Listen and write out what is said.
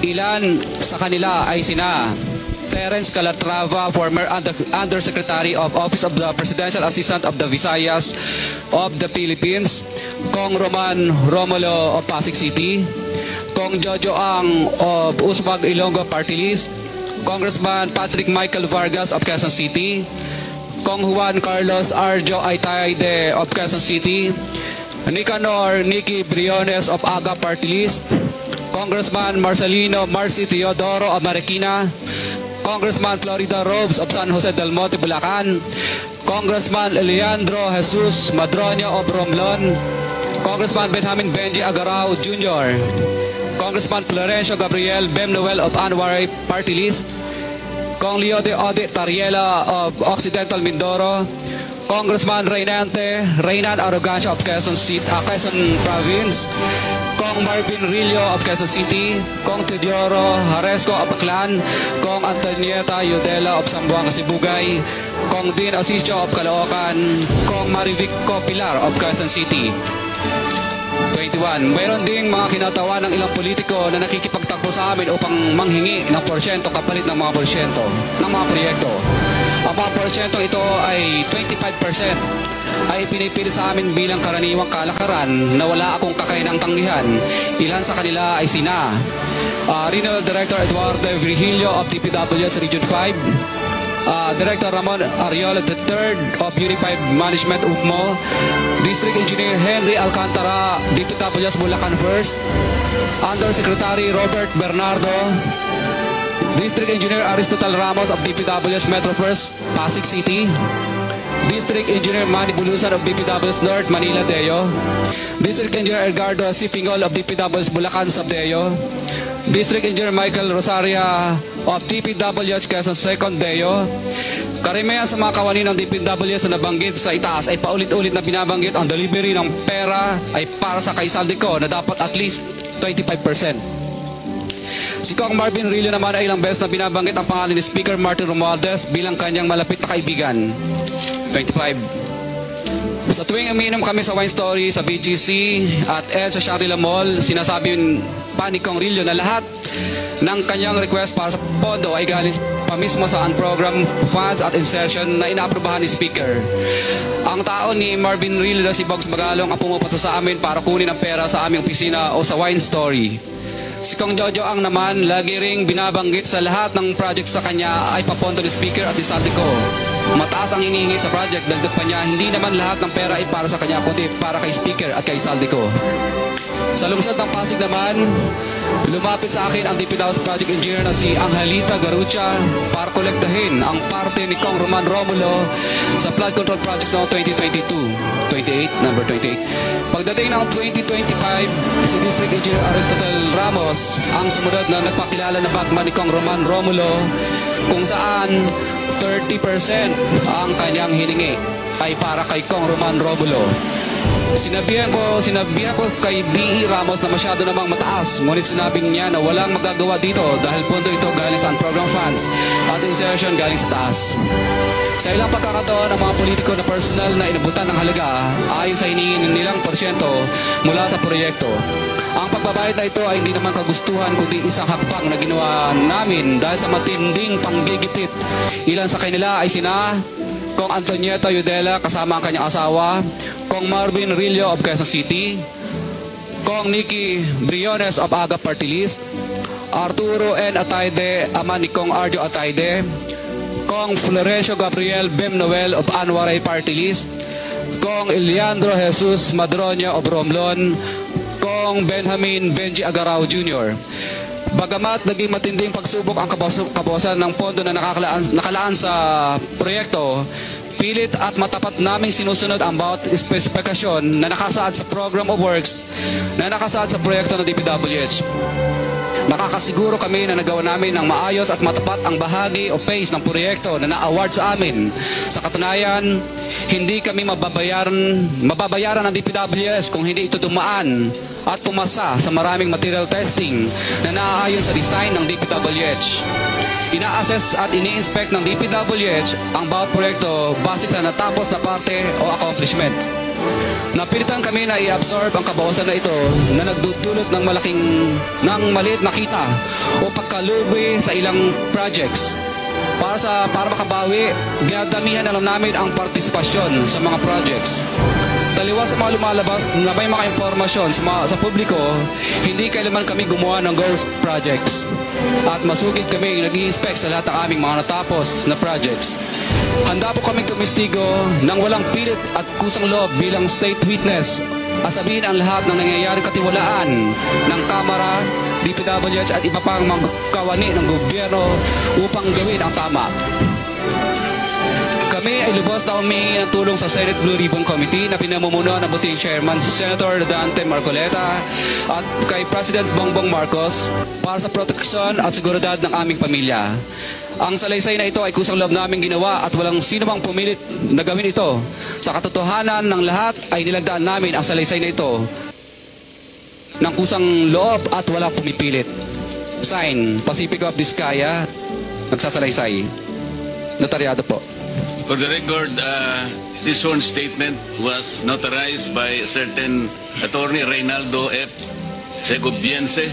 Ilan sa kanila ay sina Terence Calatrava, former Undersecretary of Office of the Presidential Assistant of the Visayas of the Philippines, Kong Roman Romulo of Pasig City, Kong Jojo Ang of Usmag Ilonggo Party List, Congressman Patrick Michael Vargas of Quezon City, Kong Juan Carlos Arjo Aitaide of Quezon City, Nicanor Nicky Briones of AGA Party List, Congressman Marcelino Marcy Teodoro of Marikina, Congressman Florida Robes of San Jose del Monte, Bulacan, Congressman Leandro Jesus Madroño of Romblon, Congressman Benjamin Benji Agarao Jr., Congressman Florencio Gabriel Bemnoel of Anwaray Party List, Kong Leo de Ode Tariela of Occidental Mindoro, Congressman Reynan Arrogancia of Quezon Province, Kong Marvin Rillo of Quezon City, Kong Teodoro Haresco of Aklan, Kong Antonieta Yudela of Zamboanga Sibugay, Kong Dean Asisio of Caloocan, Kong Marivic Pilar of Quezon City. 21. Mayroon ding mga kinatawa ng ilang politiko na nakikipagtakbo sa amin upang manghingi ng porsyento kapalit ng mga porsyento ng mga proyekto. Ang mga porsyentong ito ay 25% ay pinipili sa amin bilang karaniwang kalakaran na wala akong kakainang tanggihan. Ilan sa kanila ay sina Regional Director Eduardo Virgilio of DPWH Region 5, Director Ramon Ariola III of Unified Management UPMO, District Engineer Henry Alcantara, DPWH Bulacan First, Undersecretary Robert Bernardo, District Engineer Aristotle Ramos of DPWH Metro First, Pasig City, District Engineer Manny Bulusan of DPWH North, Manila Deo, District Engineer Edgardo Sipingol of DPWH Bulacan Subdeo, District Engineer Michael Rosaria of DPWH Quezon Second Deo. Karamihan sa mga kawani ng DPWH na nabanggit sa itaas ay paulit-ulit na binabanggit ang delivery ng pera ay para sa kaisaldi ko na dapat at least 25%. Si Kong Marvin Rillo naman ay ilang beses na binabanggit ang pangalan ni Speaker Martin Romualdez bilang kanyang malapit na kaibigan. 25. Sa tuwing umiinom kami sa Wine Story, sa BGC at sa Shangri-La Mall, sinasabi pa ni Kong Rillo na lahat ng kanyang request para sa pondo ay galing pa mismo sa unprogrammed funds at insertion na inaaprobahan ni Speaker. Ang tao ni Marvin Rillo na si Bogs Magalong ang pumupunta sa amin para kunin ang pera sa aming opisina o sa Wine Story. Si Kong Jojo Ang naman, lagi ring binabanggit sa lahat ng project sa kanya ay papondo ni Speaker at ni Saldico. Mataas ang hinihingi sa project, dagdag pa niya, hindi naman lahat ng pera ay para sa kanya, kundi para kay Speaker at kay Saldico. Sa lungsod ng Pasig naman, lumapit sa akin ang DPWH Project Engineer na si Angelita Garucha para kolektahin ang parte ni Kong Roman Romulo sa flood control projects noong number 28. Pagdating ng 2025, si District Engineer Aristotle Ramos ang sumunod na nagpakilala na bagman ni Kong Roman Romulo kung saan 30% ang kanyang hiningi ay para kay Kong Roman Romulo. Sinabihan ko kay D.E. Ramos na masyado namang mataas, ngunit sinabing niya na walang magagawa dito dahil pondo ito galing sa unprogram funds at insertion galing sa taas. Sa ilang pagkakataon, ang mga politiko na personal na inabutan ng halaga ayon sa hiningin nilang porsyento mula sa proyekto. Ang pagbabayad na ito ay hindi naman kagustuhan kundi isang hakbang na ginawa namin dahil sa matinding panggigipit. Ilan sa kanila ay sina Kong Antonieta Yudela kasama ang kanyang asawa, Kong Marvin Rillo of Quezon City, Kong Nicky Briones of AGA Party List, Arturo N. Ataide, ama ni Kong Arjo Ataide, Kong Florencio Gabriel Bemnoel of Anwaray Party List, Kong Leandro Jesus Madroño of Romblon, Kong Benjamin Benji Agarao Jr. Bagamat naging matinding pagsubok ang kabawasan ng pondo na nakalaan sa proyekto, pilit at matapat namin sinusunod ang bawat espesifikasyon na nakasaad sa Program of Works na nakasaad sa proyekto ng DPWH. Nakakasiguro kami na nagawa namin ng maayos at matapat ang bahagi o phase ng proyekto na na-award sa amin. Sa katunayan, hindi kami mababayaran ng DPWH kung hindi ito dumaan at pumasa sa maraming material testing na naaayon sa design ng DPWH. Ina-assess at ini-inspect ng DPWH ang bawat proyekto base sa natapos na parte o accomplishment. Napilitan kami na i-absorb ang kabawasan na ito na nagdudulot ng maliit na kita o pagkalubi sa ilang projects. Para makabawi, ginadamihan na lang namin ang partisipasyon sa mga projects. Taliwas sa mga lumalabas na may mga impormasyon sa publiko, hindi kailanman kami gumawa ng ghost projects. At masugid kami nag-i-inspect sa lahat ng aming mga natapos na projects. Handa po kaming tumistigo ng walang pilit at kusang loob bilang state witness at sabihin ang lahat ng nangyayaring katiwalaan ng Kamara, DPWH at iba pang mga kawani ng gobyerno upang gawin ang tama. Kami ay lubos na humingi ng tulong sa Senate Blue Ribbon Committee na pinamumuno ng buting Chairman Senator Dante Marcoleta at kay President Bongbong Marcos para sa proteksyon at seguridad ng aming pamilya. Ang salaysay na ito ay kusang loob namin ginawa at walang sino mang pumilit na gawin ito. Sa katotohanan ng lahat ay nilagdaan namin ang salaysay na ito ng kusang loob at walang pumipilit. Sign, Pacifico of Vizcaya, nagsasalaysay. Notaryado po. For the record, this sworn statement was notarized by a certain Attorney Reynaldo F. Segoviense